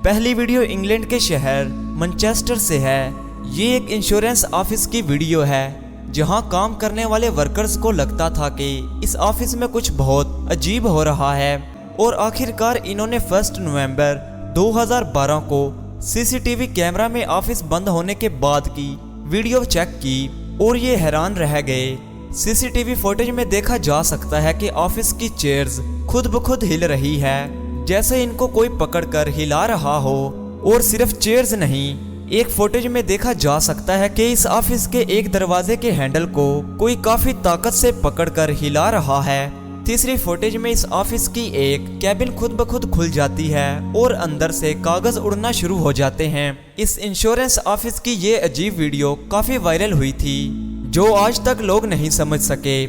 पहली video England के शहर मैनचेस्टर से है। ये एक इंश्योरेंस ऑफिस की वीडियो है जहां काम करने वाले वर्कर्स को लगता था कि इस ऑफिस में कुछ बहुत अजीब हो रहा है और आखिरकार इन्होंने 1 नवंबर 2012 को सीसीटीवी कैमरा में ऑफिस बंद होने के बाद की वीडियो चेक की और ये हैरान रह गए। सीसीटीवी फुटेज में देखा जा सकता है कि ऑफिस की चेयर्स खुद ब खुद हिल रही है, जैसे इनको कोई पकड़कर हिला रहा हो। और सिर्फ चेयर्स नहीं, एक फुटेज में देखा जा सकता है कि इस ऑफिस के एक दरवाजे के हैंडल को कोई काफी ताकत से पकड़कर हिला रहा है। तीसरी फुटेज में इस ऑफिस की एक कैबिन खुद ब खुद खुल जाती है और अंदर से कागज उड़ना शुरू हो जाते हैं। इस इंश्योरेंस ऑफिस की ये अजीब वीडियो काफी वायरल हुई थी, जो आज तक लोग नहीं समझ सके